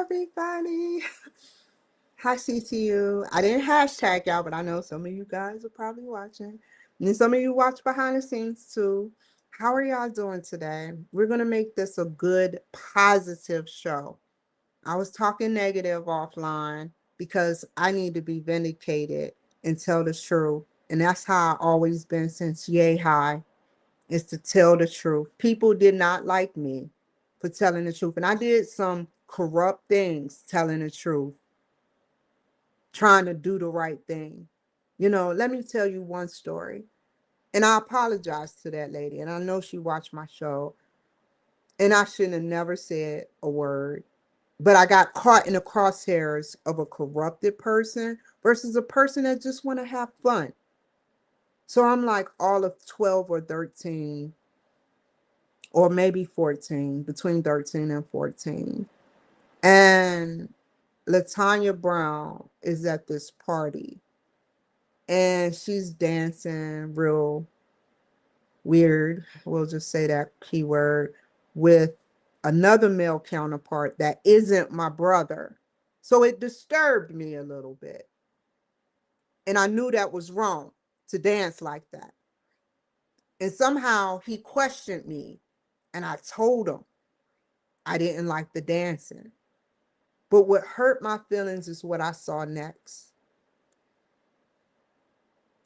everybody. Hi, CTU. I didn't hashtag y'all, but I know some of you guys are probably watching. And some of you watch behind the scenes too. How are y'all doing today? We're going to make this a good, positive show. I was talking negative offline because I need to be vindicated and tell the truth. And that's how I always been since yay high, is to tell the truth. People did not like me for telling the truth. And I did some corrupt things telling the truth, trying to do the right thing. Let me tell you one story. And I apologize to that lady. And I know she watched my show. And I shouldn't have never said a word. But I got caught in the crosshairs of a corrupted person versus a person that just want to have fun. So I'm like all of 12 or 13, or maybe 14, between 13 and 14. And Latanya Brown is at this party and she's dancing real weird. We'll just say that keyword, with another male counterpart that isn't my brother. So it disturbed me a little bit. And I knew that was wrong to dance like that. And somehow he questioned me, and I told him I didn't like the dancing. But what hurt my feelings is what I saw next.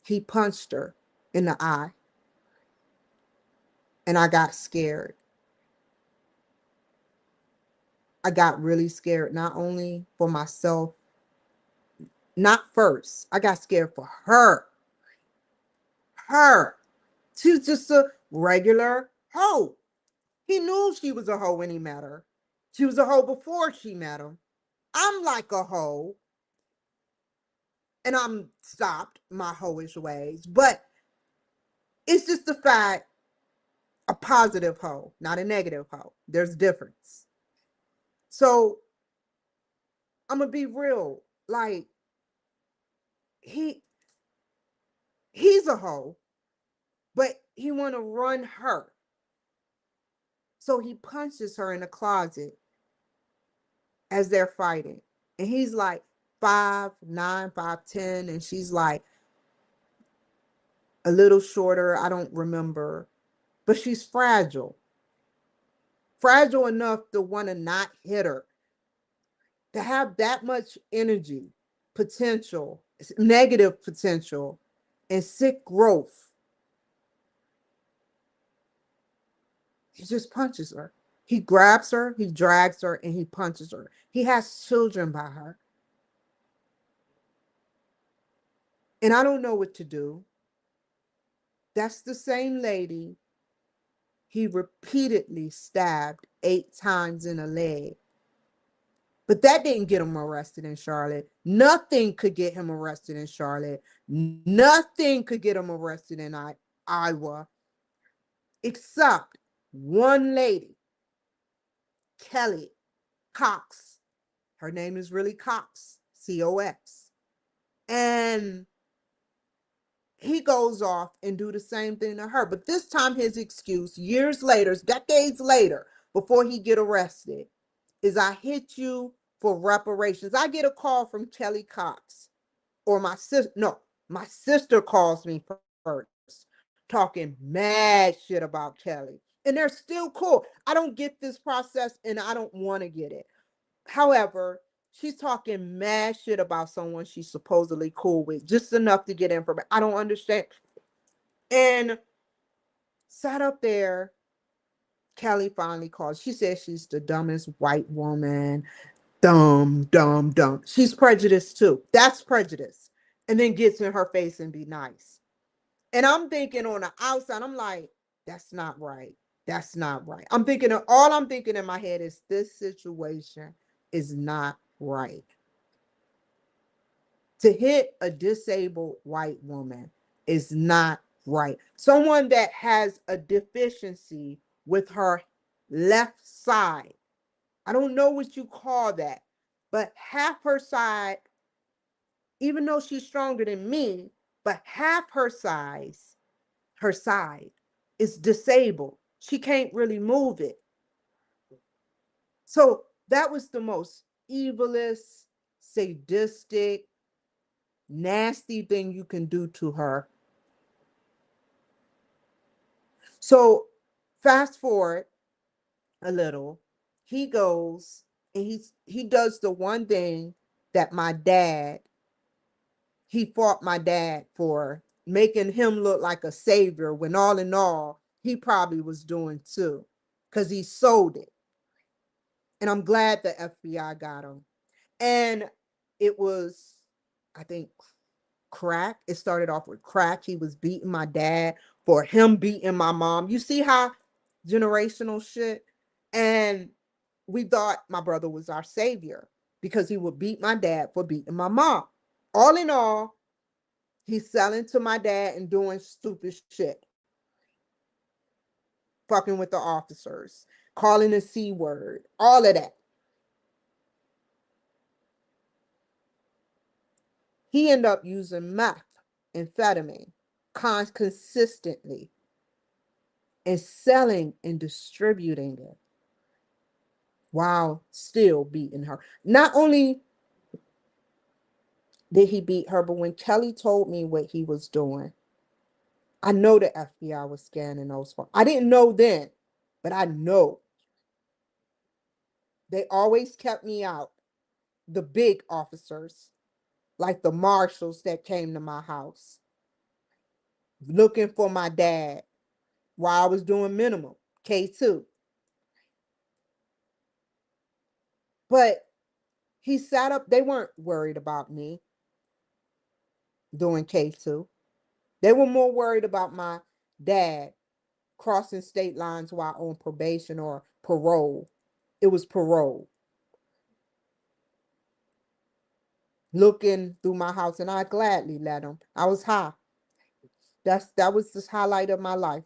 He punched her in the eye, and I got scared. I got really scared, not only for myself, not first. I got scared for her. Her. She's just a regular hoe. He knew she was a hoe when he met her. She was a hoe before she met him. I'm like a hoe, and I'm stopped my hoish ways. But it's just the fact, a positive hoe, not a negative hoe. There's difference. So I'm gonna be real. Like, he he's a hoe, but he wanna run her. So he punches her in the closet as they're fighting. And he's like 5'9", 5'10", and she's like a little shorter. I don't remember. But she's fragile. Fragile enough to want to not hit her. To have that much energy, potential, negative potential, and sick growth. He just punches her. He grabs her, he drags her, and he punches her. He has children by her. And I don't know what to do. That's the same lady he repeatedly stabbed 8 times in the leg. But that didn't get him arrested in Charlotte. Nothing could get him arrested in Charlotte. Nothing could get him arrested in Iowa, except one lady, Kelly Cox. Her name is really Cox, Cox. And he goes off and do the same thing to her. But this time his excuse, years later, decades later, before he get arrested, is I hit you for reparations. I get a call from Kelly Cox, or my sister. No, my sister calls me first, talking mad shit about Kelly. And they're still cool. I don't get this process, and I don't want to get it. However, she's talking mad shit about someone she's supposedly cool with, just enough to get information. I don't understand. And sat up there. Kelly finally called. She says she's the dumbest white woman. Dumb, dumb, dumb. She's prejudiced too. That's prejudice. And then gets in her face and be nice. And I'm thinking on the outside, I'm like, that's not right. That's not right. All I'm thinking in my head is this situation is not right. To hit a disabled white woman is not right. Someone that has a deficiency with her left side. I don't know what you call that, but half her side, even though she's stronger than me, but half her side is disabled. She can't really move it. So that was the most evilest, sadistic, nasty thing you can do to her. So fast forward a little, he goes and he does the one thing that he fought my dad for, making him look like a savior when all in all, he probably was doing too, because he sold it. And I'm glad the FBI got him. And it was, I think, crack. It started off with crack. He was beating my dad for him beating my mom. You see how generational shit? And we thought my brother was our savior because he would beat my dad for beating my mom. All in all, he's selling to my dad and doing stupid shit, fucking with the officers, calling the C word, all of that. He ended up using meth, amphetamine, consistently, and selling and distributing it while still beating her. Not only did he beat her, but when Kelly told me what he was doing, I know the FBI was scanning those phones. I didn't know then, but I know. They always kept me out. The big officers, like the marshals that came to my house, looking for my dad while I was doing minimum, K2. But he sat up, they weren't worried about me doing K2. They were more worried about my dad crossing state lines while on probation or parole. It was parole. Looking through my house, and I gladly let him. I was high. That was the highlight of my life.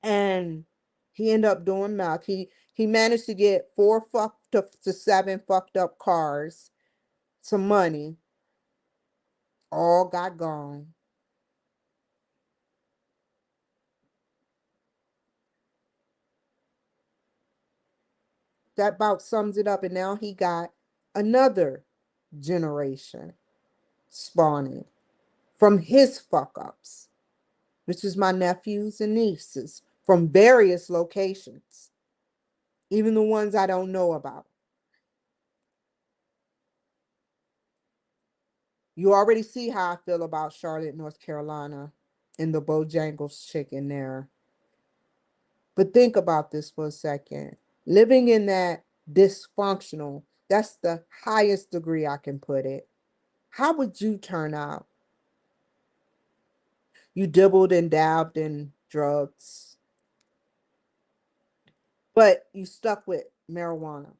And he ended up doing meth. He managed to get to seven fucked up cars, some money, all got gone. That about sums it up. And now he got another generation spawning from his fuck ups, which is my nephews and nieces from various locations, even the ones I don't know about. You already see how I feel about Charlotte, North Carolina, and the Bojangles chicken there. But think about this for a second. Living in that dysfunctional, that's the highest degree I can put it. How would you turn out? You dibbled and dabbed in drugs, but you stuck with marijuana.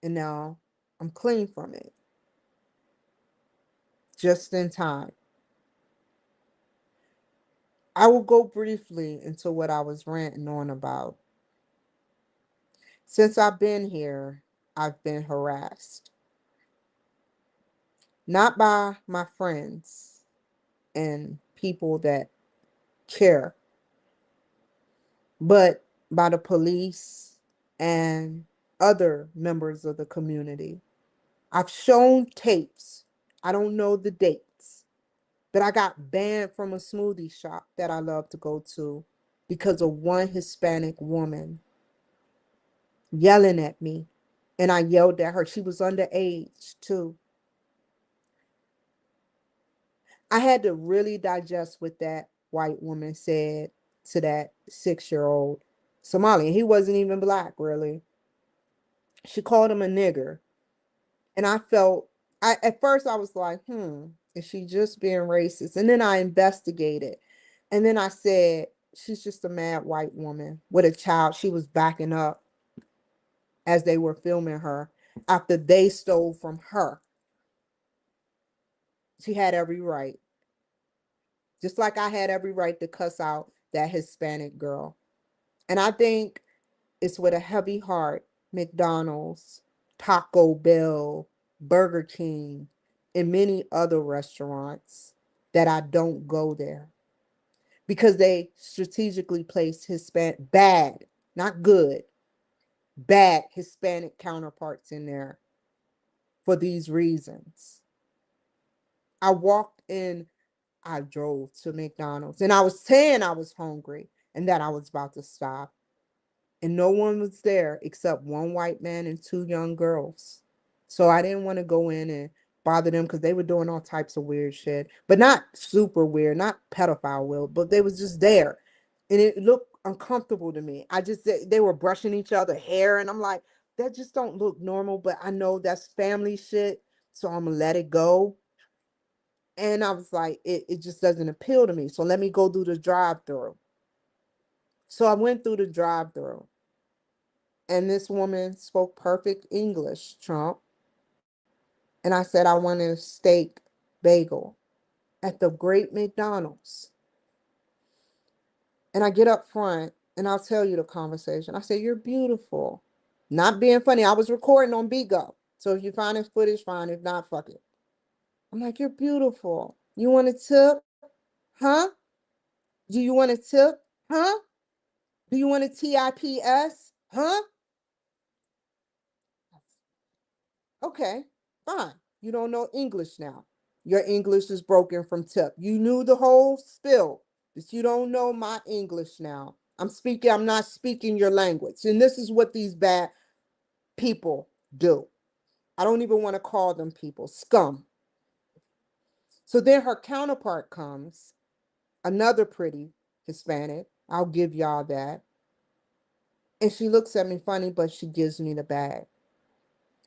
And now I'm clean from it, just in time. I will go briefly into what I was ranting on about. Since I've been here, I've been harassed. Not by my friends and people that care, but by the police and other members of the community. I've shown tapes. I don't know the dates, but I got banned from a smoothie shop that I love to go to because of one Hispanic woman yelling at me. And I yelled at her. She was underage too. I had to really digest what that white woman said to that 6-year-old Somalian. He wasn't even black, really. She called him a nigger. And I felt, at first I was like, is she just being racist? And then I investigated. And then I said, she's just a mad white woman with a child. She was backing up as they were filming her after they stole from her. She had every right. Just like I had every right to cuss out that Hispanic girl. And I think it's with a heavy heart, McDonald's, Taco Bell, Burger King, and many other restaurants that I don't go there because they strategically place Hispanic bad. not good, bad Hispanic counterparts in there for these reasons. I walked in, I drove to McDonald's, and I was saying I was hungry and that I was about to stop. And no one was there except one white man and two young girls. So I didn't want to go in and bother them because they were doing all types of weird shit, but not super weird, not pedophile weird, but they was just there. And it looked uncomfortable to me. They were brushing each other hair, and I'm like, that just don't look normal, but I know that's family shit, so I'm gonna let it go. And I was like, it just doesn't appeal to me. So let me go through the drive through. So I went through the drive through, and this woman spoke perfect English, Trump. And I said, I wanted a steak bagel at the great McDonald's. And I get up front and I'll tell you the conversation. I say, you're beautiful. Not being funny. I was recording on Bigo. So if you find this footage, fine. If not, fuck it. I'm like, you're beautiful. You want a tip? Huh? Do you want a tip? Huh? Do you want a TIPS? Huh? Okay, fine. You don't know English now. Your English is broken from tip. You knew the whole spill, but you don't know my English now. I'm not speaking your language. And this is what these bad people do. I don't even want to call them people, scum. So then her counterpart comes, another pretty Hispanic. I'll give y'all that. And she looks at me funny, but she gives me the bag.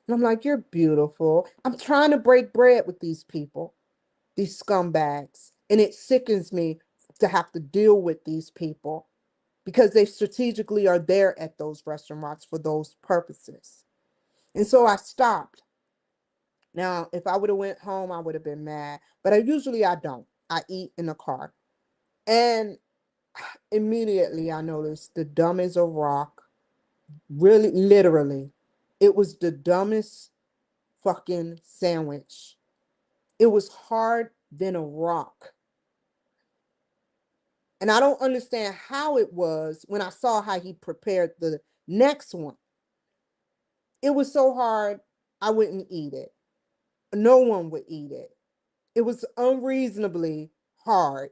And I'm like, you're beautiful. I'm trying to break bread with these people, these scumbags. And it sickens me to have to deal with these people because they strategically are there at those restaurants for those purposes. And so I stopped. Now, if I would have went home, I would have been mad, but I don't. I eat in the car. And immediately I noticed the dumb as a rock. Really, literally, it was the dumbest fucking sandwich. It was hard than a rock. And I don't understand how it was when I saw how he prepared the next one. It was so hard, I wouldn't eat it. No one would eat it. It was unreasonably hard.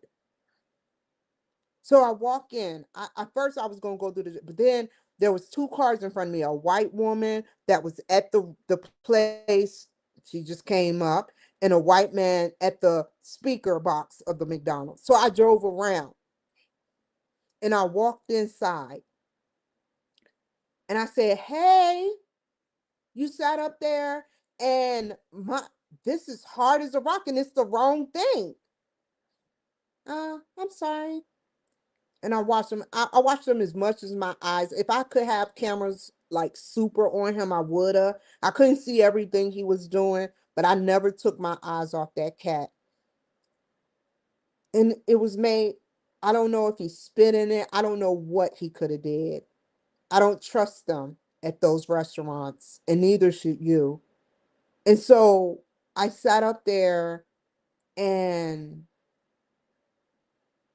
So I walk in. At first I was gonna go through but then there was two cars in front of me. A white woman that was at the place. She just came up, and a white man at the speaker box of the McDonald's. So I drove around and I walked inside and I said, "Hey, you sat up there and this is hard as a rock and it's the wrong thing." I'm sorry. And I watched him. I watched him as much as my eyes. If I could have cameras like super on him, I woulda. I couldn't see everything he was doing, but I never took my eyes off that cat. And it was made. I don't know if he spit in it. I don't know what he could have did. I don't trust them at those restaurants, and neither should you. And so I sat up there and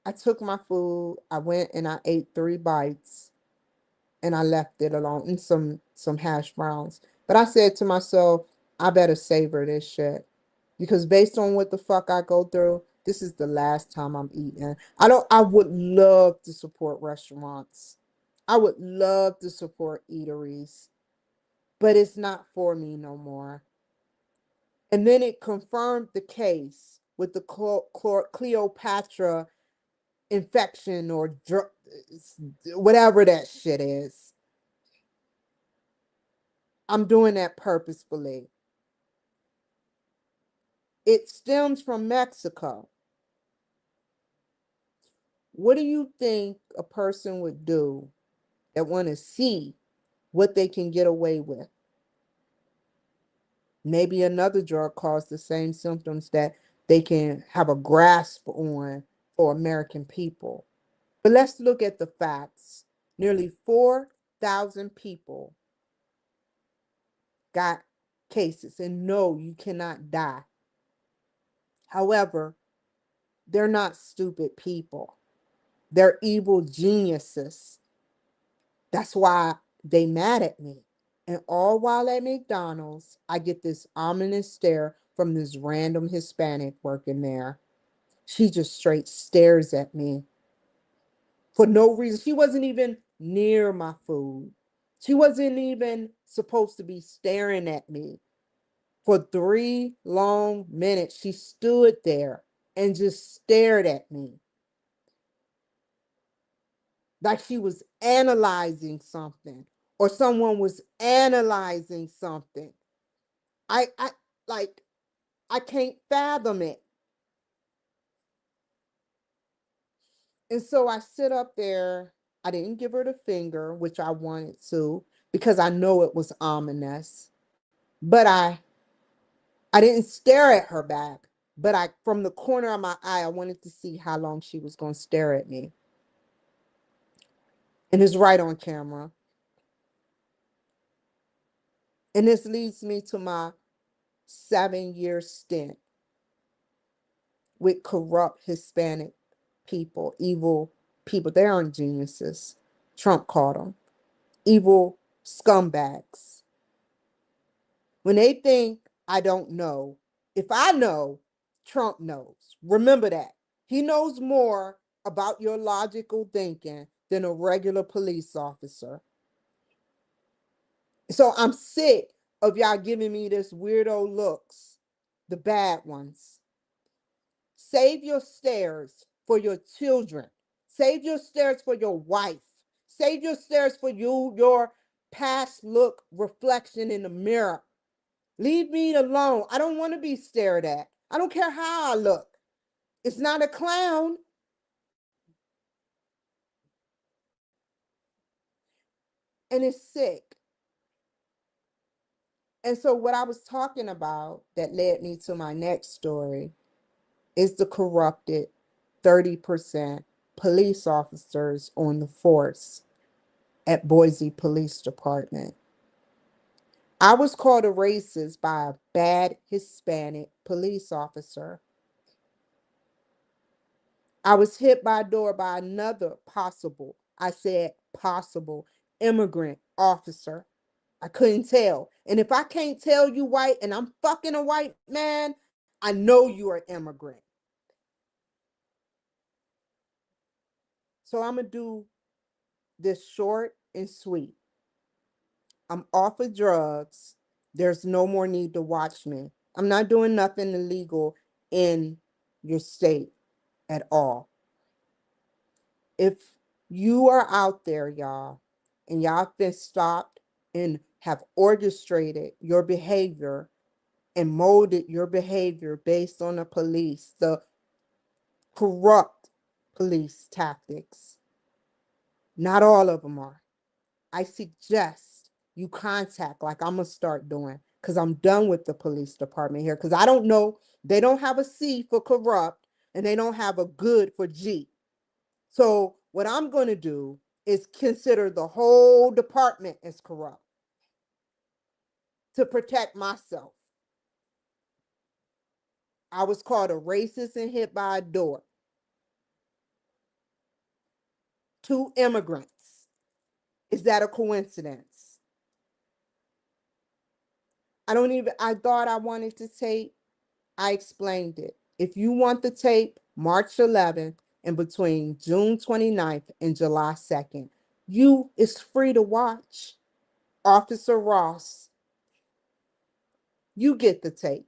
I took my food. I went and I ate 3 bites and I left it alone and some hash browns. But I said to myself, I better savor this shit because based on what the fuck I go through, this is the last time I'm eating. I would love to support restaurants. I would love to support eateries, but it's not for me no more. And then it confirmed the case with the Cleopatra infection or whatever that shit is. I'm doing that purposefully. It stems from Mexico. What do you think a person would do that want to see what they can get away with? Maybe another drug caused the same symptoms that they can have a grasp on for American people. But let's look at the facts. Nearly 4,000 people got cases, and no, you cannot die. However, they're not stupid people. They're evil geniuses. That's why they mad at me. And all while at McDonald's, I get this ominous stare from this random Hispanic working there. She just straight stares at me for no reason. She wasn't even near my food. She wasn't even supposed to be staring at me. For 3 long minutes, she stood there and just stared at me like she was analyzing something or someone was analyzing something. I like I can't fathom it. And so I sit up there. I didn't give her the finger, which I wanted to, because I know it was ominous. But I didn't stare at her back. But I from the corner of my eye, I wanted to see how long she was going to stare at me. And it's right on camera. And this leads me to my 7 year stint with corrupt Hispanic people, evil people. They aren't geniuses. Trump called them evil scumbags. When they think I don't know, if I know, Trump knows. Remember that. He knows more about your logical thinking than a regular police officer. So I'm sick of y'all giving me this weirdo looks, the bad ones. Save your stares for your children. Save your stares for your wife. Save your stares for you, your past look reflection in the mirror. Leave me alone. I don't want to be stared at. I don't care how I look. It's not a clown. And it's sick. And so, what I was talking about that led me to my next story is the corrupted 30% police officers on the force at Boise Police Department. I was called a racist by a bad Hispanic police officer. I was hit by a door by another possible, I said possible, immigrant officer. I couldn't tell. And if I can't tell you white and I'm fucking a white man, I know you're an immigrant. So I'm going to do this short and sweet. I'm off of drugs. There's no more need to watch me. I'm not doing nothing illegal in your state at all. If you are out there, y'all, and y'all have been stopped and have orchestrated your behavior and molded your behavior based on the police, the corrupt police tactics, not all of them are. I suggest you contact, like I'm going to start doing, because I'm done with the police department here, because I don't know, they don't have a C for corrupt and they don't have a good for G. So what I'm going to do is consider the whole department as corrupt to protect myself. I was called a racist and hit by a door. 2 immigrants. Is that a coincidence? I thought I wanted to tape. I explained it. If you want the tape, March 11th and between June 29th and July 2nd, it's free to watch. Officer Ross, you get the tape.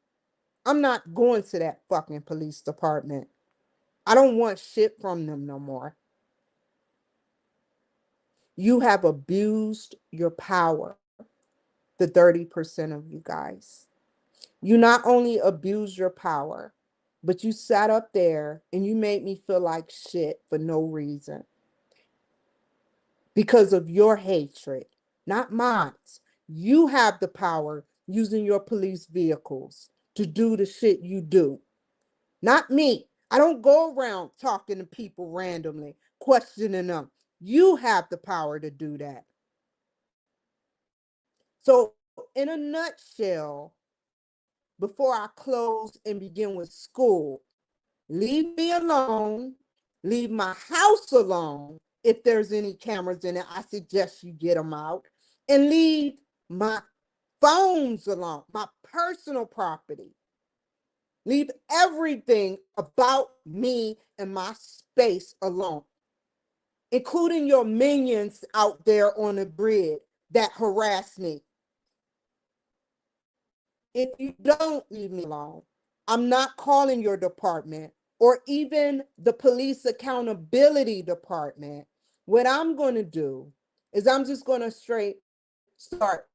I'm not going to that fucking police department. I don't want shit from them no more. You have abused your power, the 30% of you guys. You not only abused your power, but you sat up there and you made me feel like shit for no reason because of your hatred, not mine. You have the power using your police vehicles to do the shit you do. Not me. I don't go around talking to people randomly, questioning them. You have the power to do that. So, in a nutshell, before I close and begin with school, leave me alone, leave my house alone, If there's any cameras in it, I suggest you get them out and leave my phones alone, my personal property. Leave everything about me and my space alone, including your minions out there on the grid that harass me. If you don't leave me alone, I'm not calling your department or even the police accountability department. What I'm going to do is I'm just going to straight start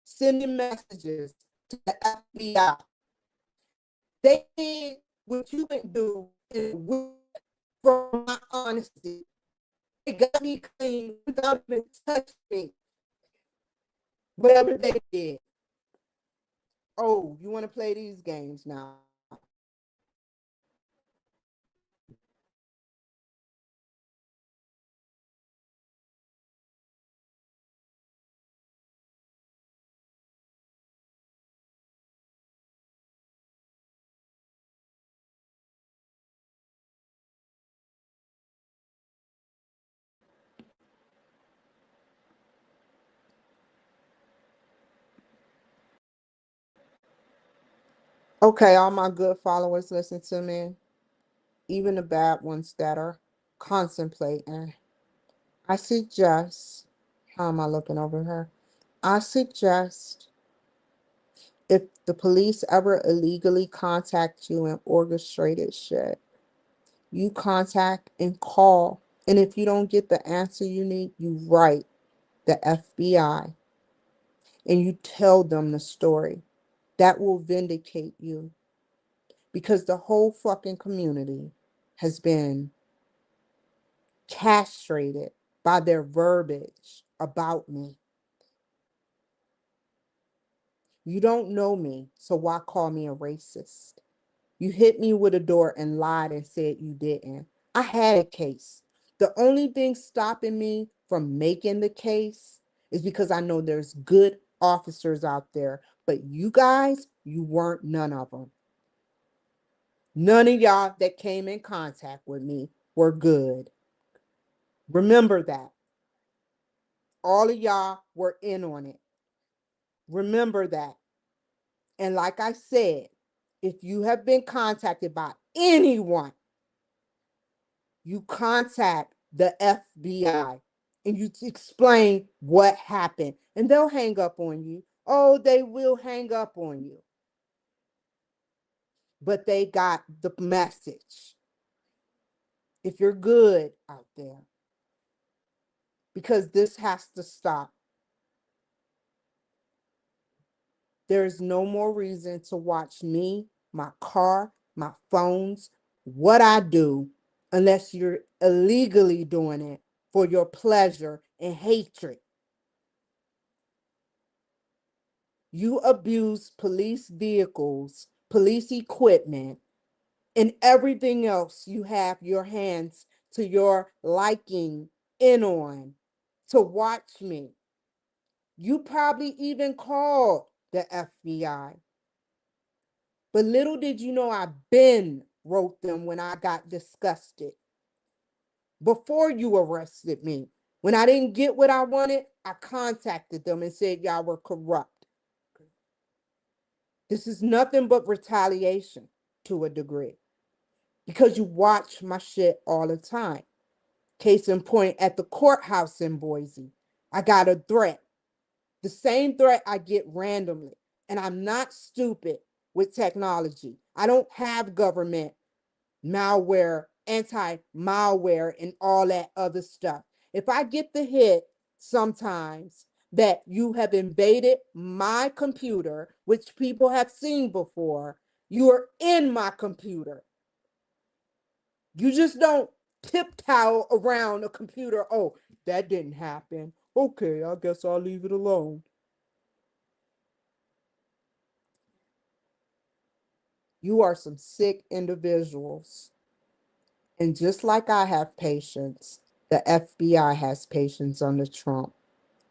sending messages to the FBI. They did what you can do in a week for my honesty. They got me clean without even touching me. Whatever they did. Oh, you want to play these games now? Okay, all my good followers, listen to me. Even the bad ones that are contemplating. I suggest, how am I looking over here? I suggest if the police ever illegally contact you and orchestrated shit, you contact and call. And if you don't get the answer you need, you write the FBI and you tell them the story. That will vindicate you because the whole fucking community has been castrated by their verbiage about me. You don't know me, so why call me a racist? You hit me with a door and lied and said you didn't. I had a case. The only thing stopping me from making the case is because I know there's good officers out there, but you guys, you weren't none of them. None of y'all that came in contact with me were good. Remember that. All of y'all were in on it. Remember that. And like I said, if you have been contacted by anyone, you contact the FBI and you explain what happened, and they'll hang up on you. Oh, they will hang up on you. But they got the message. If you're good out there, because this has to stop. There's no more reason to watch me, my car, my phones, what I do, unless you're illegally doing it for your pleasure and hatred. You abuse police vehicles, police equipment, and everything else you have your hands to your liking in on to watch me. You probably even called the FBI. But little did you know I been wrote them when I got disgusted. Before you arrested me. When I didn't get what I wanted, I contacted them and said y'all were corrupt. This is nothing but retaliation to a degree because you watch my shit all the time. Case in point, at the courthouse in Boise, I got a threat. The same threat I get randomly. And I'm not stupid with technology. I don't have government malware, anti malware, and all that other stuff. If I get the hit sometimes that you have invaded my computer, which people have seen before, you are in my computer. You just don't tiptoe around a computer. Oh, that didn't happen. Okay, I guess I'll leave it alone. You are some sick individuals. And just like I have patience, the FBI has patience under Trump.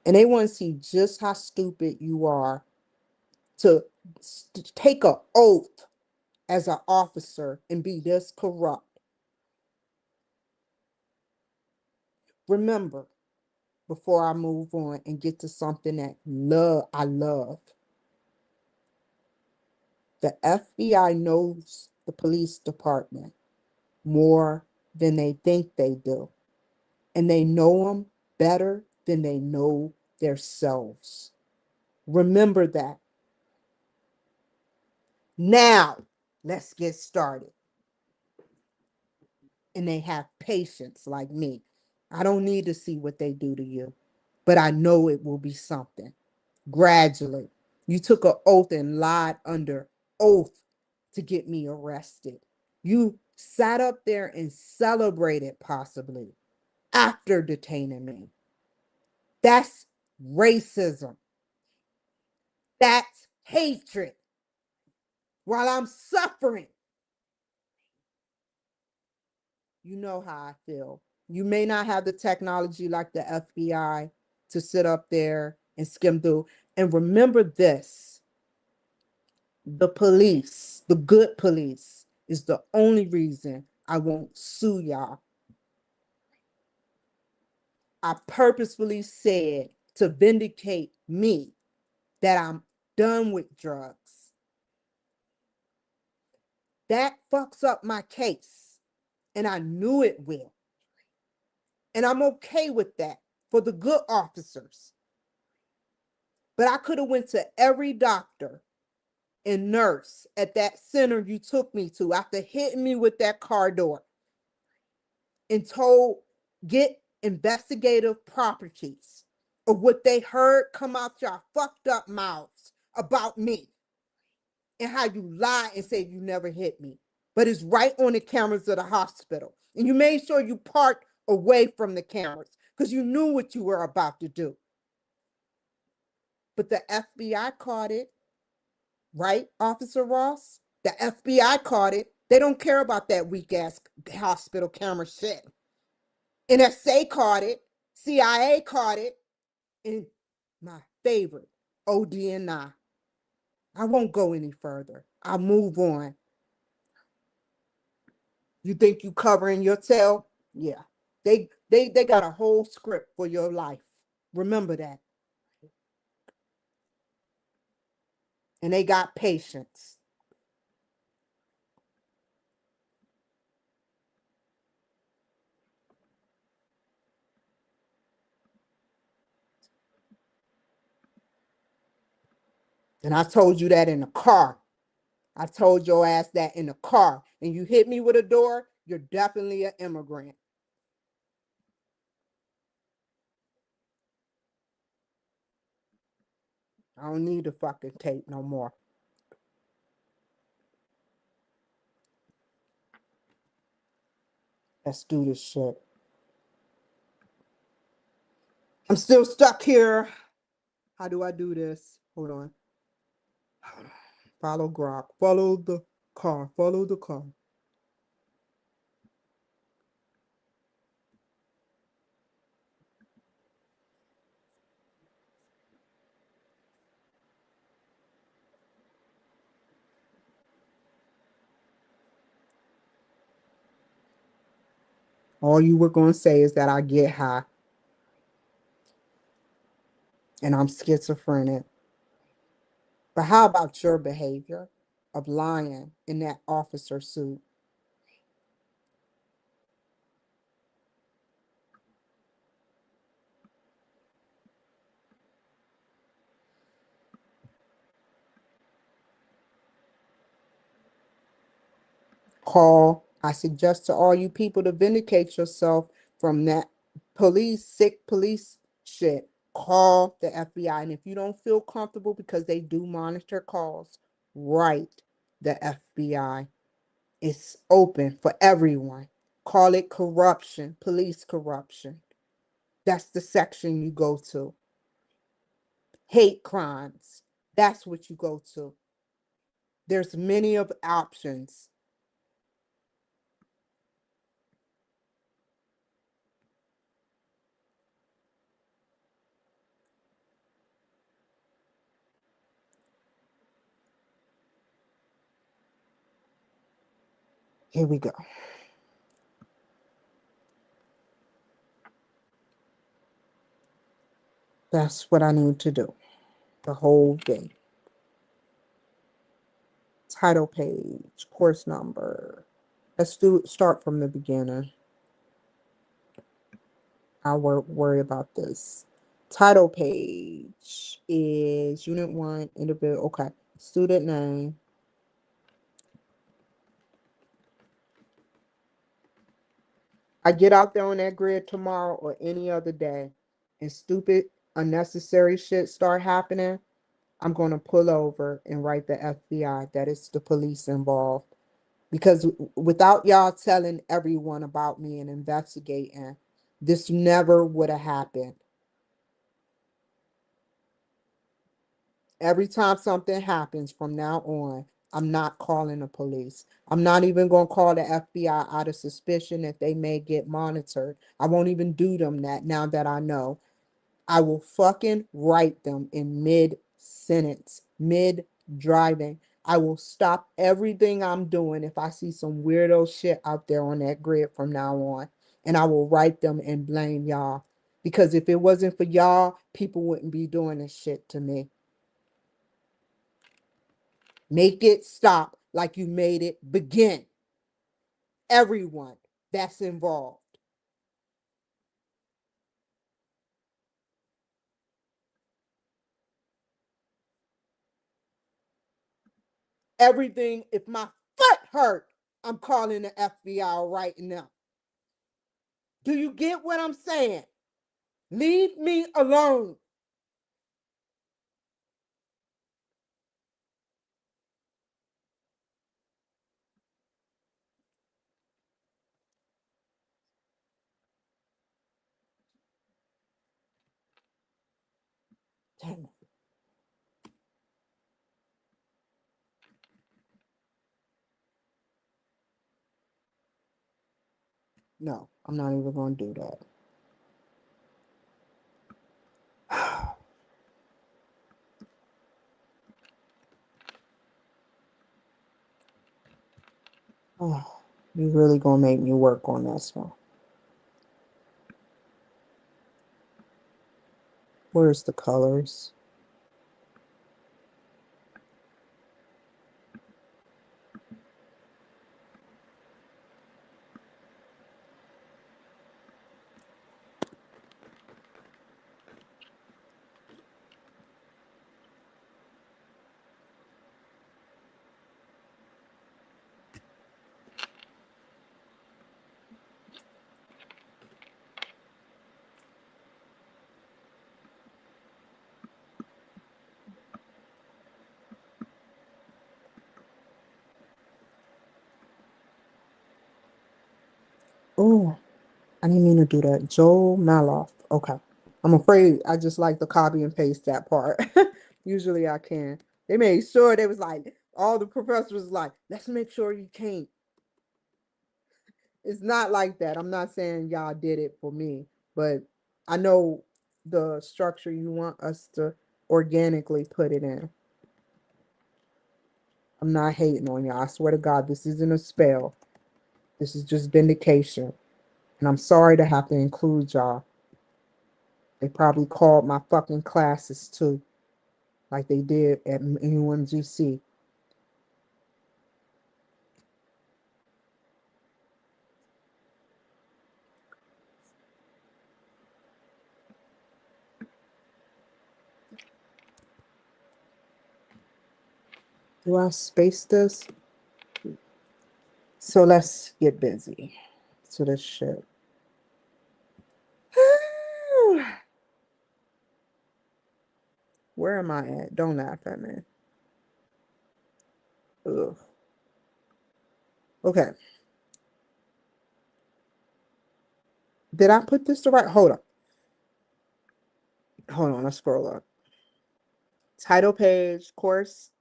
And they want to see just how stupid you are to take an oath as an officer and be this corrupt. Remember, before I move on and get to something that I love, the FBI knows the police department more than they think they do. And they know them better than they know themselves. Remember that. Now, let's get started. And they have patience like me. I don't need to see what they do to you, but I know it will be something. Gradually, you took an oath and lied under oath to get me arrested. You sat up there and celebrated, possibly, after detaining me. That's racism. That's hatred. While I'm suffering, you know how I feel. You may not have the technology like the FBI to sit up there and skim through. And remember this, the police, the good police, is the only reason I won't sue y'all. I purposefully said to vindicate me that I'm done with drugs. That fucks up my case, and I knew it will. And I'm okay with that for the good officers. But I could have went to every doctor and nurse at that center you took me to after hitting me with that car door and told, get investigative properties of what they heard come out your fucked up mouths about me and how you lie and say you never hit me. But it's right on the cameras of the hospital. And you made sure you parked away from the cameras because you knew what you were about to do. But the FBI caught it, right, Officer Ross? The FBI caught it. They don't care about that weak ass hospital camera shit. NSA caught it. CIA caught it. And my favorite, ODNI. I won't go any further. I'll move on. You think you covering your tail? Yeah. They got a whole script for your life. Remember that. And they got patience. And I told you that in the car. I told your ass that in the car. And you hit me with a door, you're definitely an immigrant. I don't need the fucking tape no more. Let's do this shit. I'm still stuck here. How do I do this? Hold on. Follow Grok. Follow the car. Follow the car. All you were going to say is that I get high and I'm schizophrenic. But how about your behavior of lying in that officer suit? Call. I suggest to all you people to vindicate yourself from that sick police shit. Call the FBI. And if you don't feel comfortable because they do monitor calls, write the FBI. It's open for everyone. Call it corruption, police corruption. That's the section you go to. Hate crimes. That's what you go to. There's many of options. Here we go. That's what I need to do. The whole thing. Title page, course number. Let's start from the beginning. I'll worry about this. Title page is Unit 1, individual. Okay. Student name. I get out there on that grid tomorrow or any other day and stupid, unnecessary shit start happening, I'm going to pull over and write the FBI that it's the police involved. Because without y'all telling everyone about me and investigating, this never would have happened. Every time something happens from now on, I'm not calling the police. I'm not even going to call the FBI out of suspicion that they may get monitored. I won't even do them that now that I know. I will fucking write them in mid sentence, mid driving. I will stop everything I'm doing if I see some weirdo shit out there on that grid from now on. And I will write them and blame y'all. Because if it wasn't for y'all, people wouldn't be doing this shit to me. Make it stop like you made it begin. Everyone that's involved. Everything, if my foot hurt, I'm calling the FBI right now. Do you get what I'm saying? Leave me alone. Damn it. No, I'm not even going to do that. Oh, you really going to make me work on this one. Where's the colors? Oh, I didn't mean to do that. Joel Maloff. Okay. I'm afraid I just like to copy and paste that part. Usually I can. They made sure they was like, all the professors was like, let's make sure you can't. It's not like that. I'm not saying y'all did it for me, but I know the structure you want us to organically put it in. I'm not hating on y'all. I swear to God, this isn't a spell. This is just vindication. And I'm sorry to have to include y'all. They probably called my fucking classes too, like they did at UMGC. Do I space this? So let's get busy. So this shit. Where am I at? Don't laugh at me. Ugh. Okay. Did I put this the right? Hold on. Hold on. Let's scroll up. Title page, course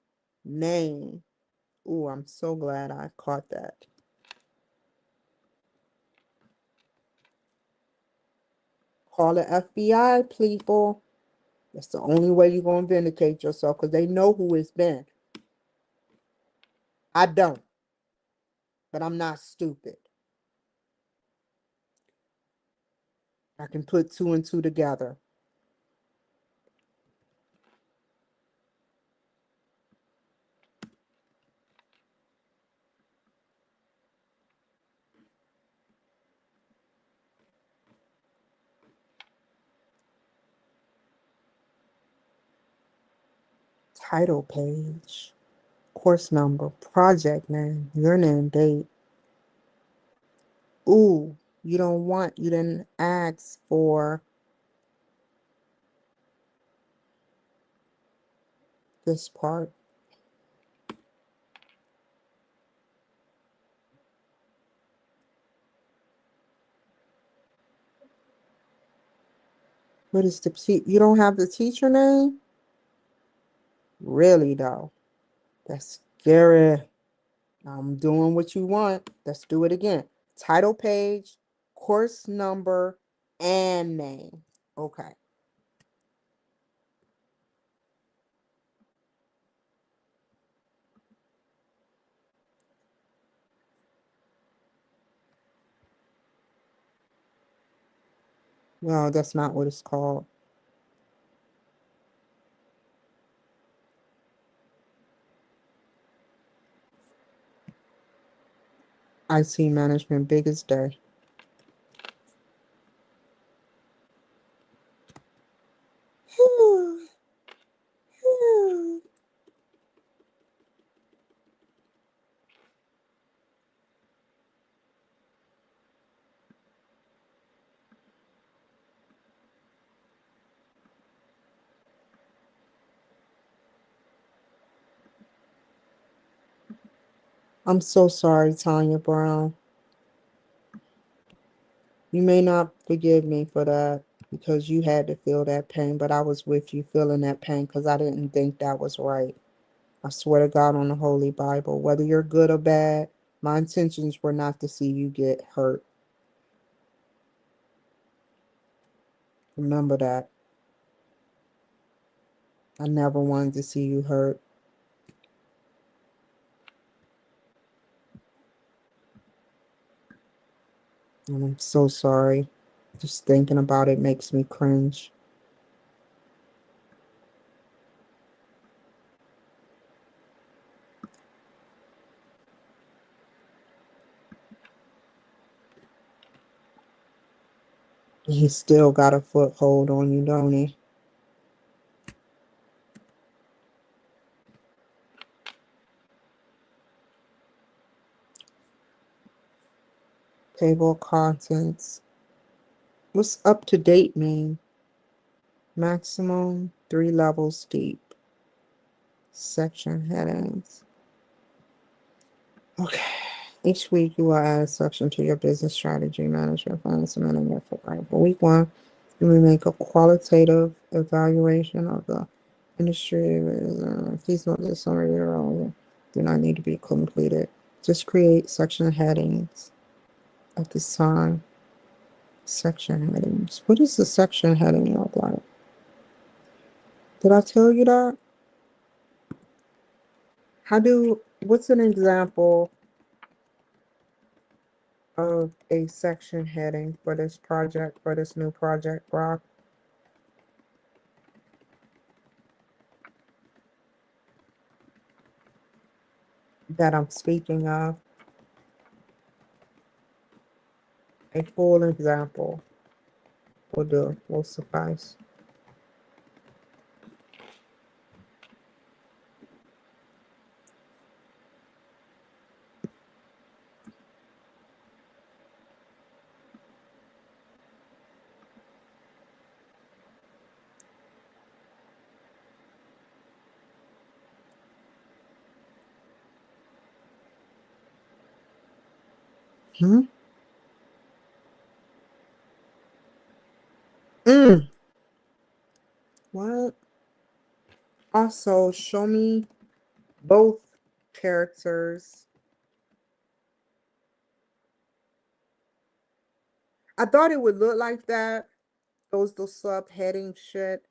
name. Ooh, I'm so glad I caught that. Call the FBI, people. That's the only way you're going to vindicate yourself because they know who it's been. I don't, but I'm not stupid. I can put two and two together. Title page, course number, project name, your name, date. Ooh, you didn't ask for this part. What is you don't have the teacher name? Really though? That's scary. I'm doing what you want. Let's do it again. Title page, course number, and name. Okay. No, that's not what it's called. IT management, biggest day. I'm so sorry, Tanya Brown. You may not forgive me for that because you had to feel that pain, but I was with you feeling that pain because I didn't think that was right. I swear to God on the Holy Bible, whether you're good or bad, my intentions were not to see you get hurt. Remember that. I never wanted to see you hurt. And I'm so sorry. Just thinking about it makes me cringe. He still got a foothold on you, don't he? Table of contents. What's up to date mean? Maximum 3 levels deep. Section headings. Okay. Each week you will add a section to your business strategy, management, finance, and management for week one. You will make a qualitative evaluation of the industry. Please note that summary do not need to be completed. Just create section headings at this time. Section headings. What does the section heading look like? Did I tell you that? What's an example of a section heading for this project, for this new project, Brock, that I'm speaking of? A full example will suffice. Hmm? Mm. What? Also, show me both characters. I thought it would look like that. Those subheading shit.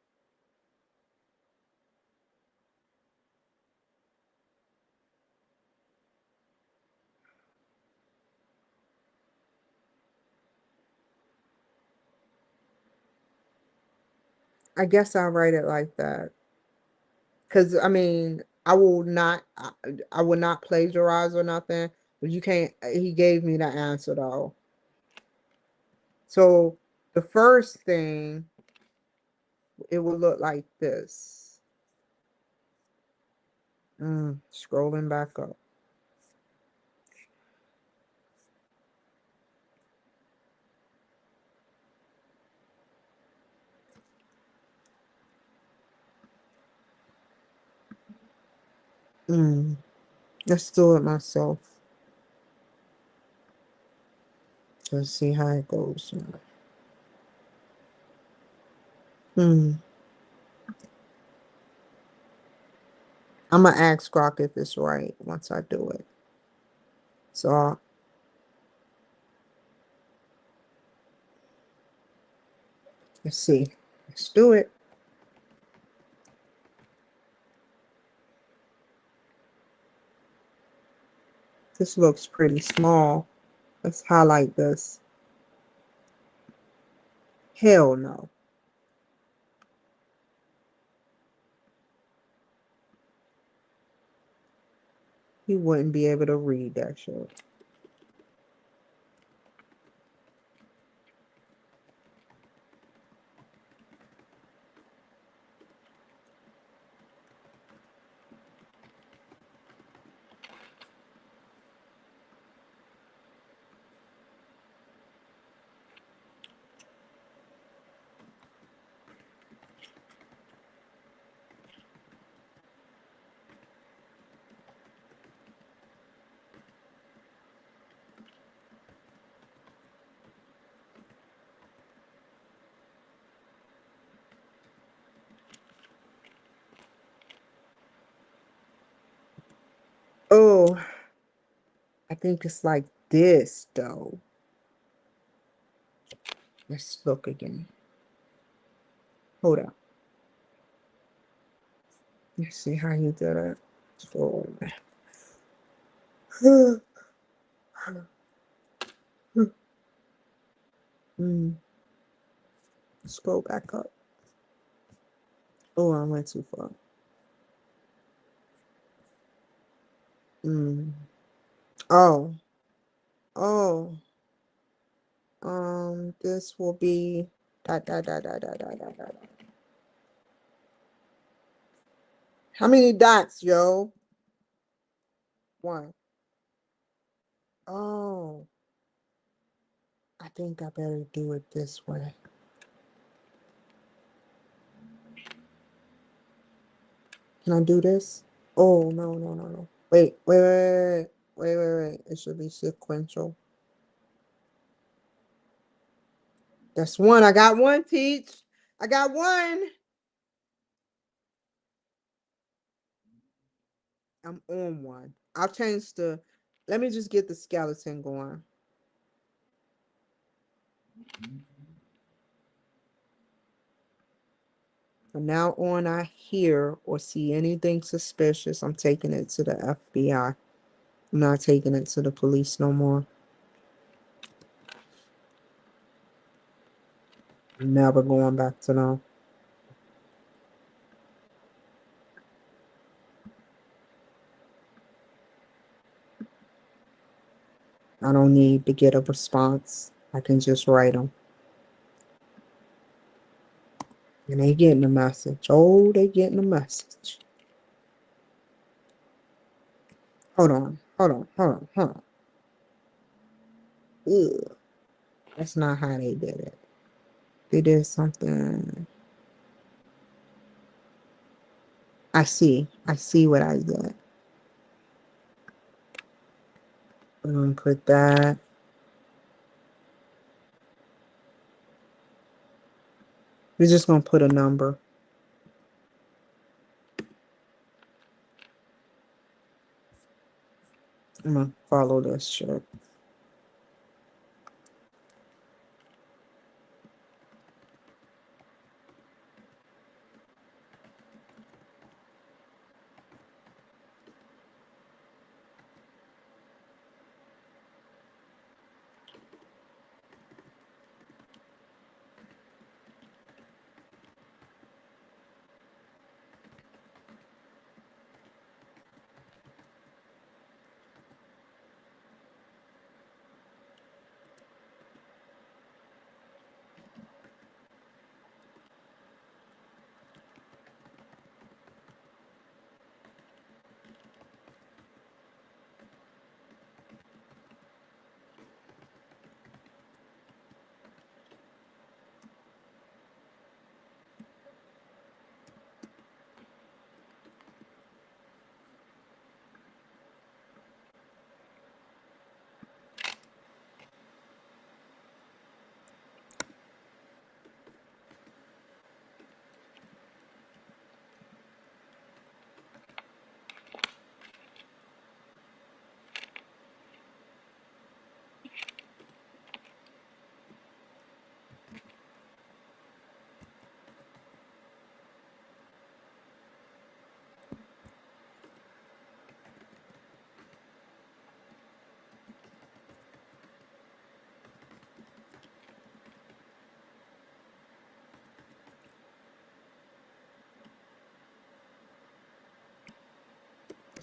I guess I'll write it like that. Cause I mean, I will not plagiarize or nothing, but you can't, he gave me the answer though. So the first thing, it will look like this. Scrolling back up. Let's do it myself. Let's see how it goes. I'm gonna ask Grok if it's right once I do it. So let's see. Let's do it. This looks pretty small. Let's highlight this. Hell no. He wouldn't be able to read that shit. Oh, I think it's like this though. Let's look again. Hold on. Let's see how you did it. Forward. Scroll back up. Oh, I went too far. Oh, oh. This will be dot dot dot dot dot dot dot dot. How many dots, yo? One. Oh, I think I better do it this way. Can I do this? Oh, no, no, no, no. Wait. It should be sequential. That's one. I got one, Teach. I got one. I'm on one. I'll change let me just get the skeleton going. From now on, I hear or see anything suspicious, I'm taking it to the FBI. I'm not taking it to the police no more. I'm never going back to them. I don't need to get a response. I can just write them. And they getting the message. Oh, they getting the message. Hold on. Ugh. That's not how they did it. They did something. I see. I see what I did. I'm gonna put that. We're just gonna put a number. I'm gonna follow this shit.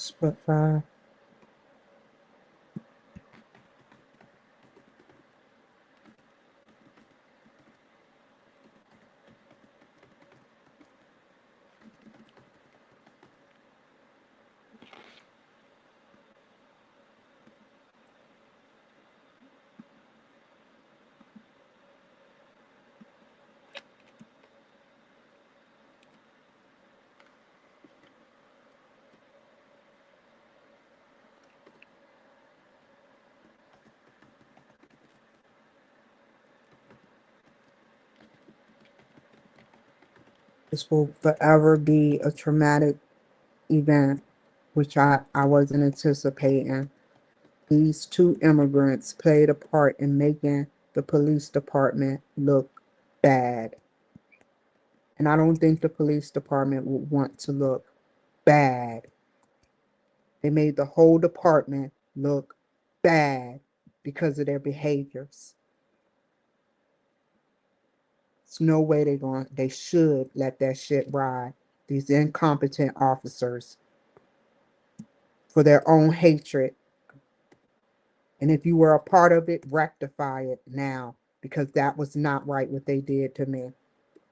Split 5. This will forever be a traumatic event, which I wasn't anticipating. These two immigrants played a part in making the police department look bad. And I don't think the police department would want to look bad. They made the whole department look bad because of their behaviors. There's no way they should let that shit ride. These incompetent officers for their own hatred. And if you were a part of it, rectify it now because that was not right what they did to me.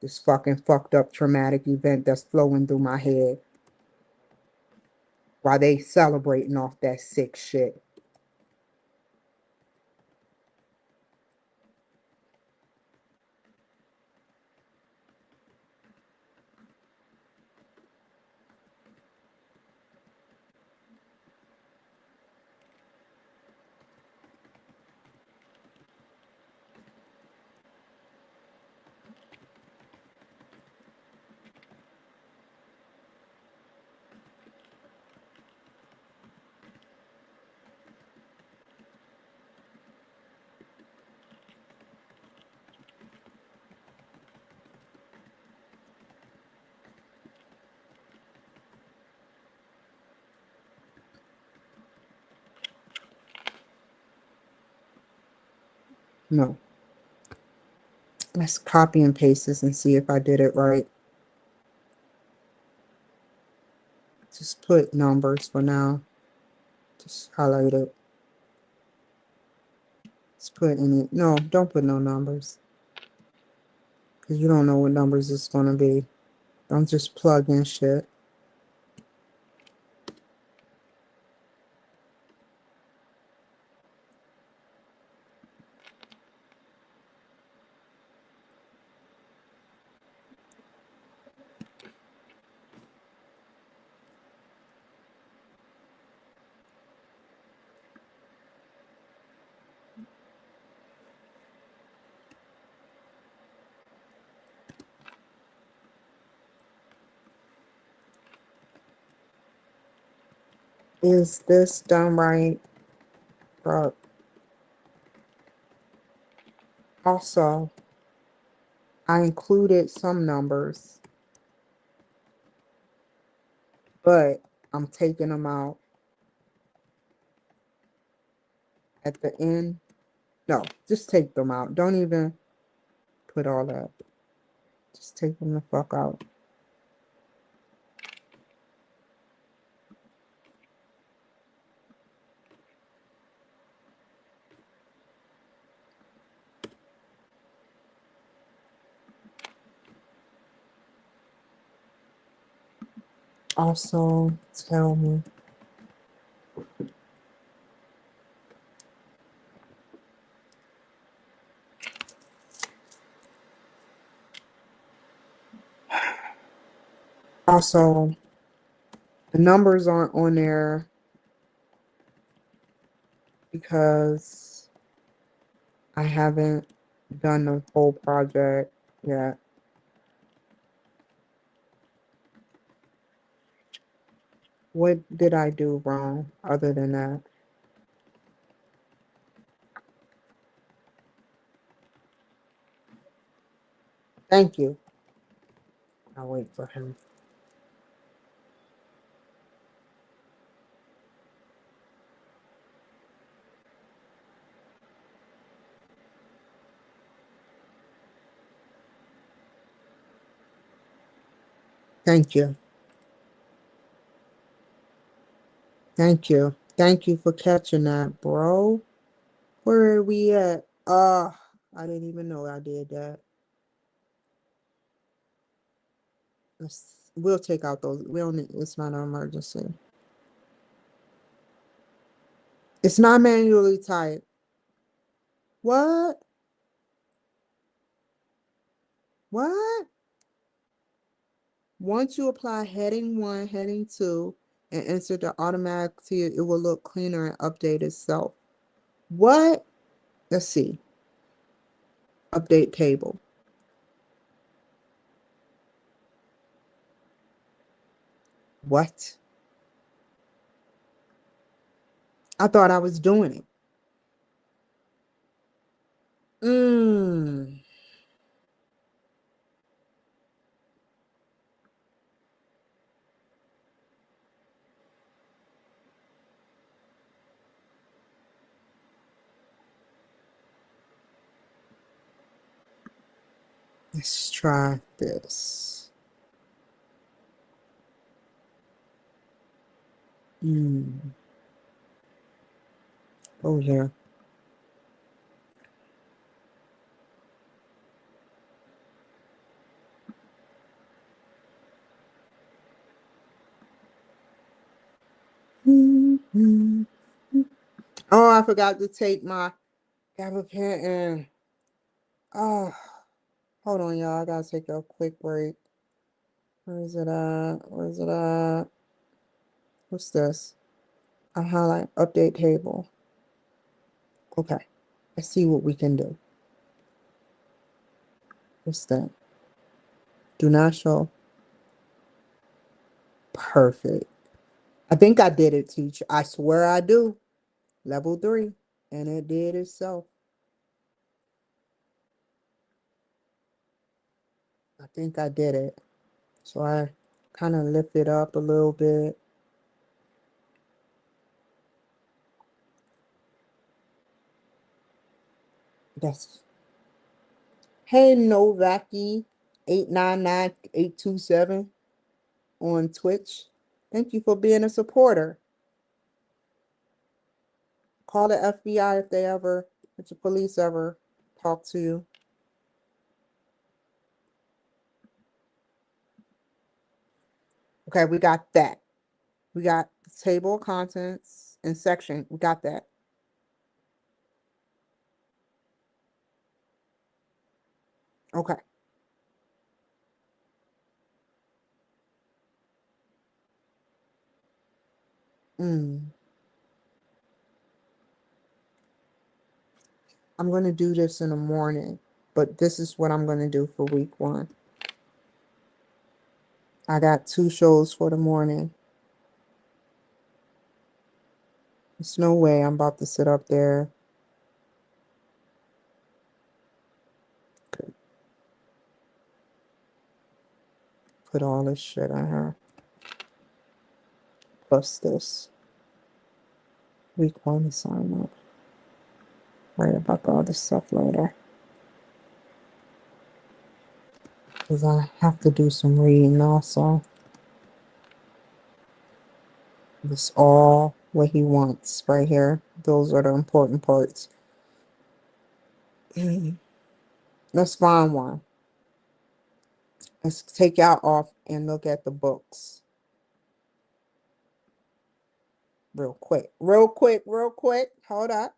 This fucking fucked up traumatic event that's flowing through my head while they celebrating off that sick shit. No. Let's copy and paste this and see if I did it right. Just put numbers for now. Just highlight it. Let's put any. No, don't put no numbers. Because you don't know what numbers it's going to be. Don't just plug in shit. Is this done right? Bro. Also, I included some numbers, but I'm taking them out at the end. No, just take them out. Don't even put all that. Just take them the fuck out. Also, tell me. Also, the numbers aren't on there because I haven't done the whole project yet. What did I do wrong other than that? Thank you. I'll wait for him. Thank you. Thank you. Thank you for catching that, bro. Where are we at? I didn't even know I did that. We'll take out those. We don't need, it's not an emergency. It's not manually typed. What? What? Once you apply heading one, heading two, and enter the automatic, it will look cleaner and update itself. What? Let's see. Update table. What? I thought I was doing it. Mmm. Let's try this. Mm. Oh, yeah. Mm-hmm. Oh, I forgot to take my gabapentin and oh, hold on, y'all. I gotta take a quick break. Where is it at? Where is it at? What's this? I highlight update table. Okay. Let's see what we can do. What's that? Do not show. Perfect. I think I did it, teacher. I swear I do. Level 3. And it did itself. I think I did it. So I kind of lift it up a little bit. That's Hey Novaki 899827 on Twitch. Thank you for being a supporter. Call the FBI if the police ever talk to you. Okay, we got that. We got the table of contents and section. We got that. Okay. Mm. I'm going to do this in the morning, but this is what I'm going to do for week 1. I got 2 shows for the morning. There's no way I'm about to sit up there. Put all this shit on her. Plus this. Week 1 assignment. Worry about the other stuff later. Because I have to do some reading also. It's all what he wants right here. Those are the important parts. Let's find one. Let's take out off and look at the books. Real quick. Real quick. Real quick. Hold up.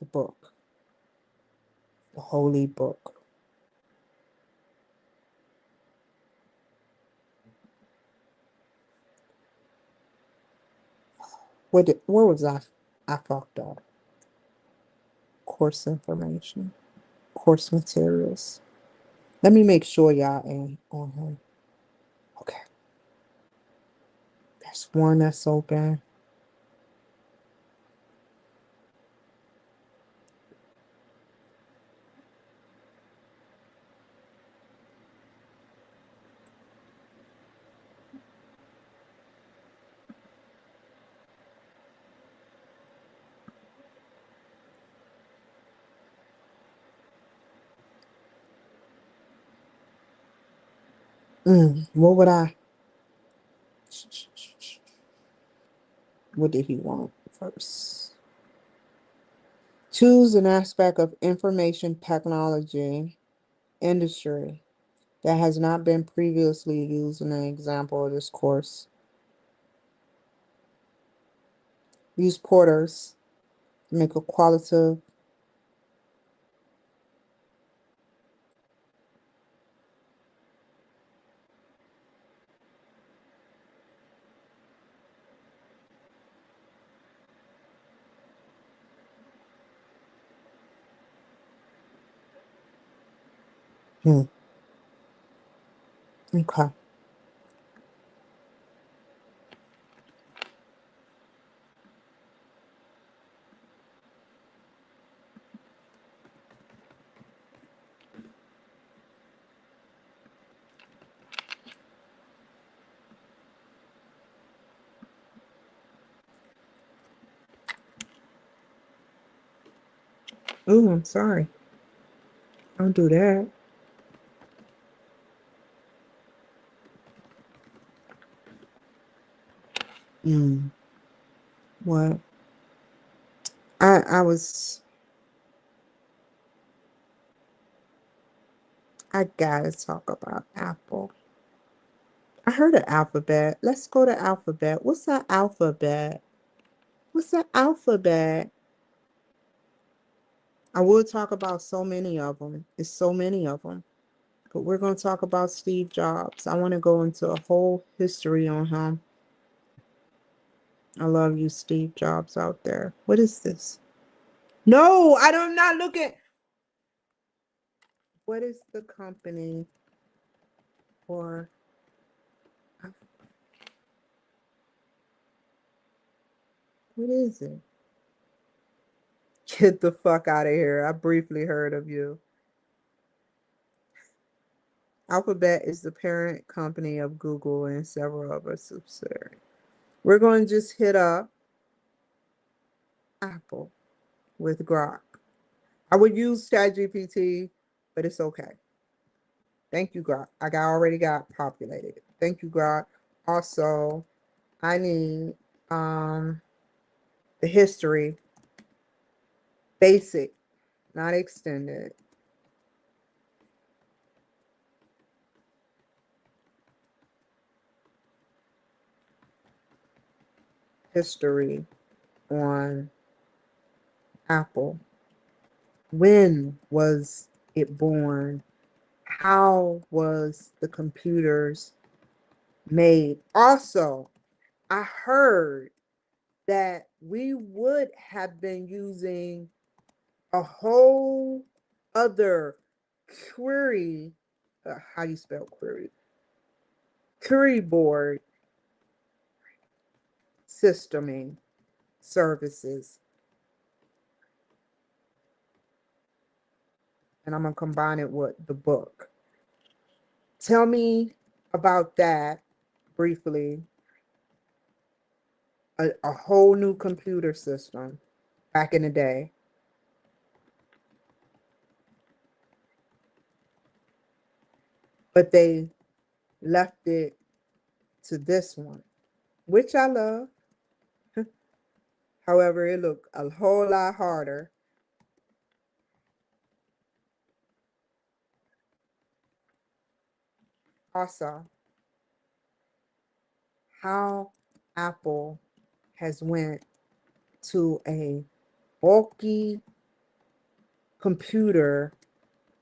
The book. The holy book. Where was I? I fucked up. Course information. Course materials. Let me make sure y'all ain't on here. Okay. There's one that's open. What did he want first? Choose an aspect of information technology industry that has not been previously used in an example of this course. Use porters to make a qualitative. Hmm. Okay. Oh, I'm sorry. Don't do that. Mm. What? I was I gotta talk about Apple. I heard of alphabet. Let's go to alphabet. What's that alphabet? What's that alphabet? I will talk about so many of them. It's so many of them. But we're going to talk about Steve Jobs. I want to go into a whole history on him. I love you, Steve Jobs out there. What is this? No, I'm not looking. What is the company for? What is it? Get the fuck out of here. I briefly heard of you. Alphabet is the parent company of Google and several other subsidiaries. We're going to just hit up Apple with Grok. I would use ChatGPT, but it's okay. Thank you, Grok. Already got populated. Thank you, Grok. Also, I need the history, basic, not extended. History on Apple. When was it born? How was the computers made? Also, I heard that we would have been using a whole other query, how do you spell query? Query board systeming services. And I'm going to combine it with the book. Tell me about that briefly. A whole new computer system back in the day. But they left it to this one, which I love. However, it looked a whole lot harder. Also, how Apple has went to a bulky computer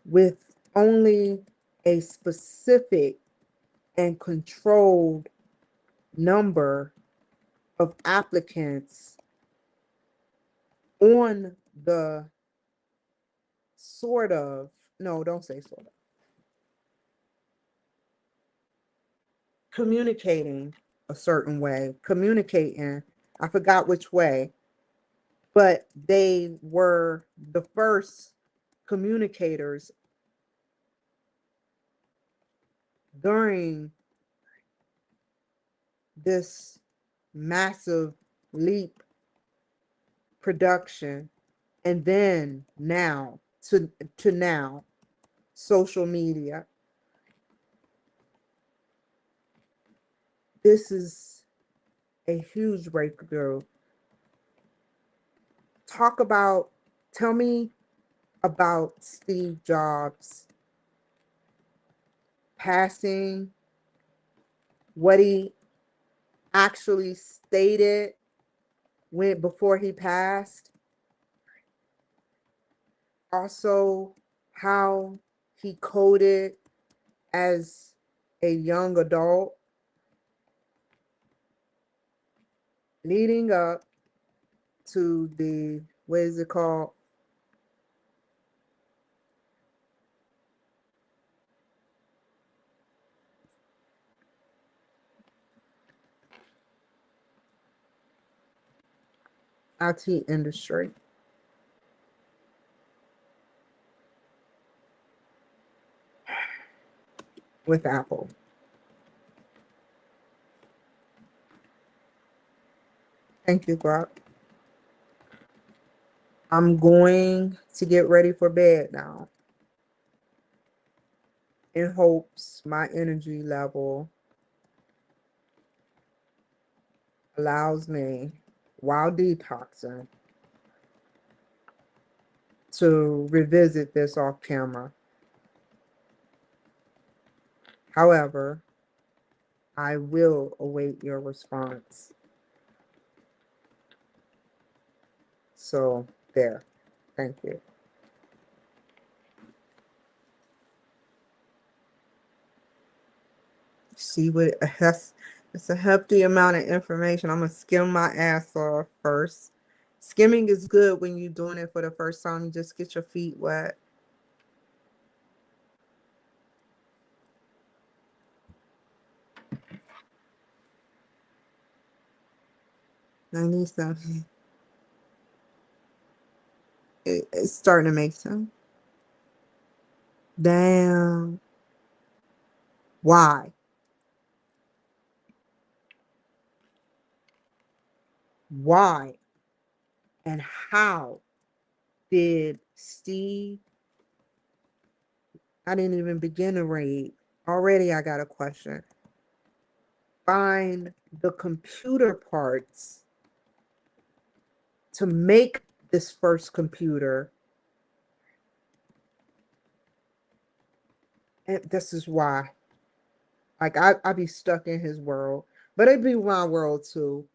with only a specific and controlled number of applicants on the sort of, no, don't say sort of, communicating a certain way, communicating, I forgot which way, but they were the first communicators during this massive leap production, and then now to now social media. this is a huge breakthrough. Talk about, tell me about Steve Jobs passing, what he actually stated when before he passed, also how he coded as a young adult leading up to the, what is it called? IT industry with Apple. Thank you, Brock. I'm going to get ready for bed now in hopes my energy level allows me, while detoxing, to revisit this off camera. However, I will await your response. So, there. Thank you. See what that's it's a hefty amount of information. I'm gonna skim my ass off first. Skimming is good when you're doing it for the first time. You just get your feet wet. I need something. It's starting to make sense. Damn. Why? Why? And how did Steve? I didn't even begin to read. Already I got a question. Find the computer parts to make this first computer. And this is why. Like I be stuck in his world. But it be my world too.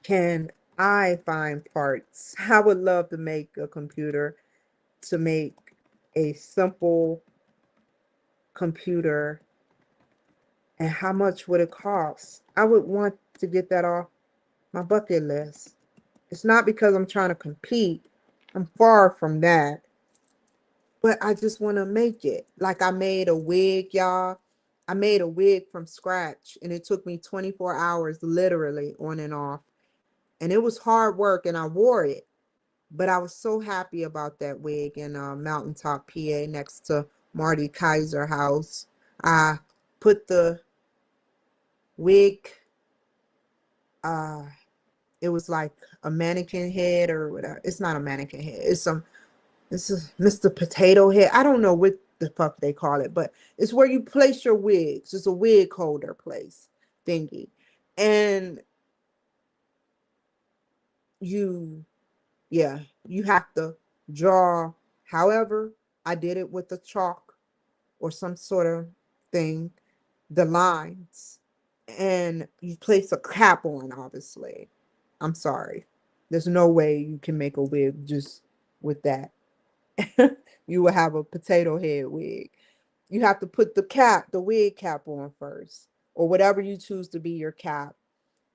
Can I find parts? I would love to make a computer, to make a simple computer. And how much would it cost? I would want to get that off my bucket list. It's not because I'm trying to compete. I'm far from that. But I just want to make it. Like I made a wig, y'all. I made a wig from scratch and it took me 24 hours literally on and off. And it was hard work and I wore it. But I was so happy about that wig in Mountaintop, PA, next to Marty Kaiser house. I put the wig, uh, it was like a mannequin head or whatever. It's not a mannequin head. This is Mr. Potato Head. I don't know what the fuck they call it, but it's where you place your wigs. It's a wig holder place thingy. And you, yeah, you have to draw. However, I did it with a chalk or some sort of thing, the lines. And you place a cap on, obviously. I'm sorry. There's no way you can make a wig just with that. You will have a potato head wig. You have to put the wig cap on first, or whatever you choose to be your cap.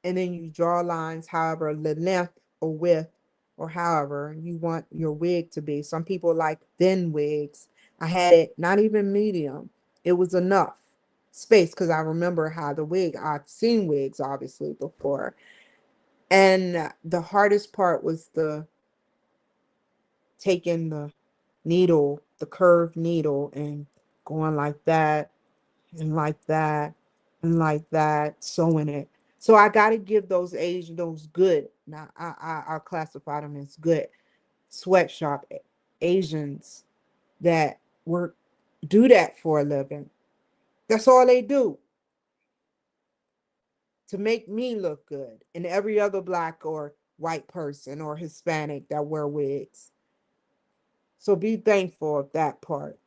And then you draw lines, however, the length or width, or however you want your wig to be. Some people like thin wigs. I had it not even medium. It was enough space because I remember how the wig, I've seen wigs obviously before. And the hardest part was the taking the needle, the curved needle, and going like that and like that and like that, sewing it. So I got to give those Asian, those good. Now I'll classify them as good sweatshop Asians that work do that for a living. That's all they do to make me look good, and every other black or white person or Hispanic that wear wigs. So be thankful of that part.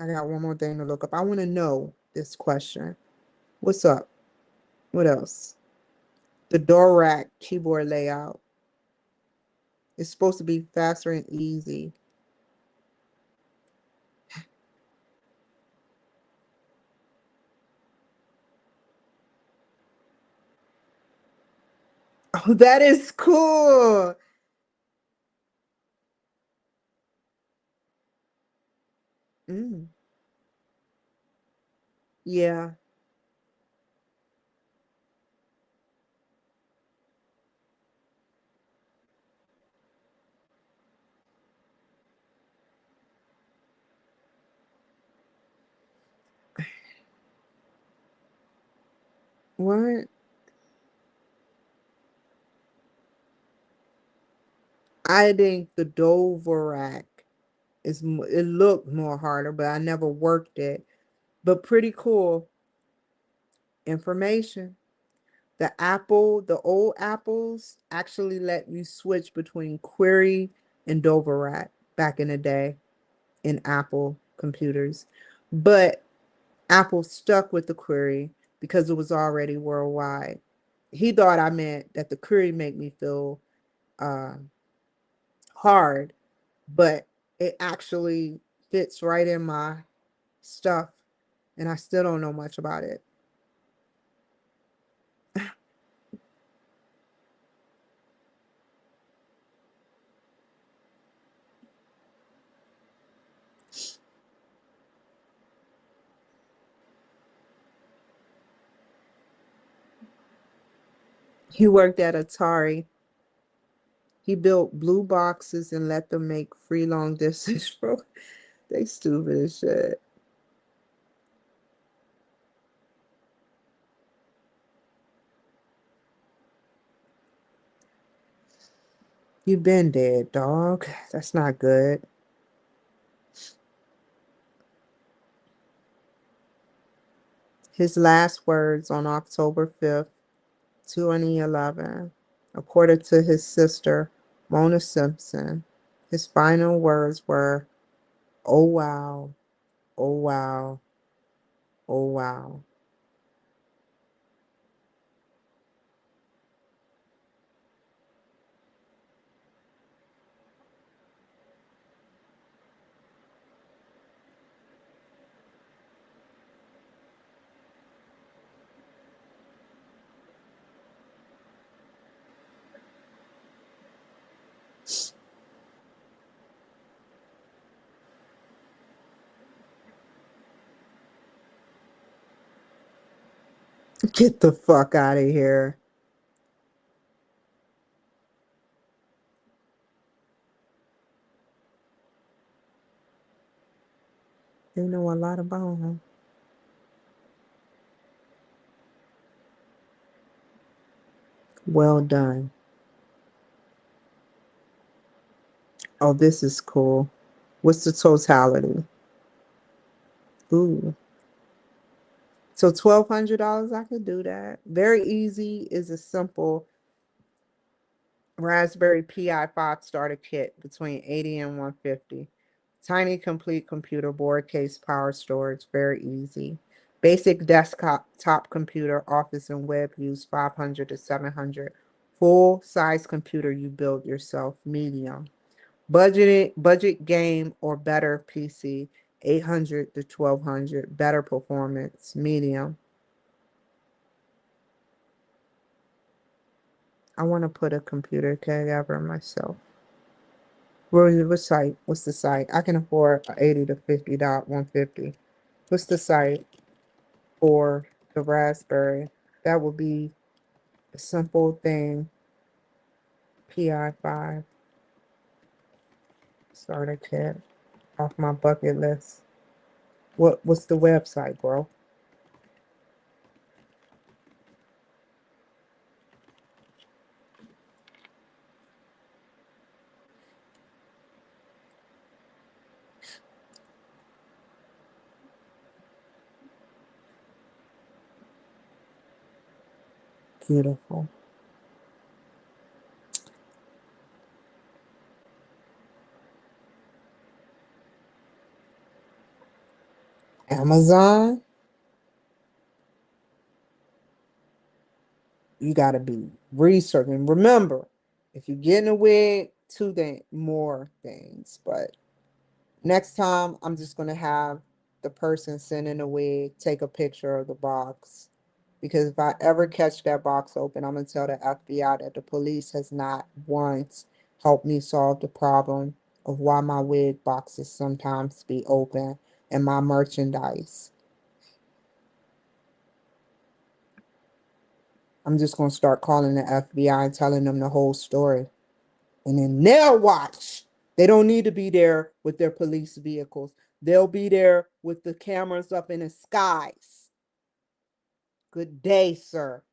I got one more thing to look up. I want to know this question. What's up? What else? The Dvorak keyboard layout is supposed to be faster and easy. Oh, that is cool. Mm, yeah. What? I think the Dvorak it looked more harder, but I never worked it. But pretty cool information. The old Apples actually let you switch between Query and Dvorak back in the day in Apple computers. But Apple stuck with the Query because it was already worldwide. He thought I meant that the Query made me feel uh, hard, but it actually fits right in my stuff, and I still don't know much about it. He worked at Atari. He built blue boxes and let them make free long distance. Bro, they stupid as shit. You been dead, dog. That's not good. His last words on October 5th, 2011, according to his sister, Mona Simpson, his final words were, "Oh wow, oh wow, oh wow." Get the fuck out of here. They know a lot about him. Well done. Oh, this is cool. What's the totality? Ooh. So $1,200, I could do that. Very easy is a simple Raspberry Pi 5 starter kit between 80 and 150. Tiny complete computer board case power storage, very easy. Basic desktop top computer, office and web use 500 to 700. Full size computer you build yourself, medium. Budget game or better PC, 800 to 1200. Better performance, medium. I want to put a computer together myself. What site? What's the site? I can afford 80 to 50 150. What's the site for the Raspberry? That would be a simple thing. PI5 starter kit. off my bucket list. What's the website, bro? Beautiful. Amazon, you gotta be researching. Remember, if you're getting a wig, more things. But next time, I'm just gonna have the person sending a wig take a picture of the box. Because if I ever catch that box open, I'm gonna tell the FBI that the police has not once helped me solve the problem of why my wig boxes sometimes be open and my merchandise. I'm just gonna start calling the FBI and telling them the whole story. And then they'll watch. They don't need to be there with their police vehicles. They'll be there with the cameras up in the skies. Good day, sir.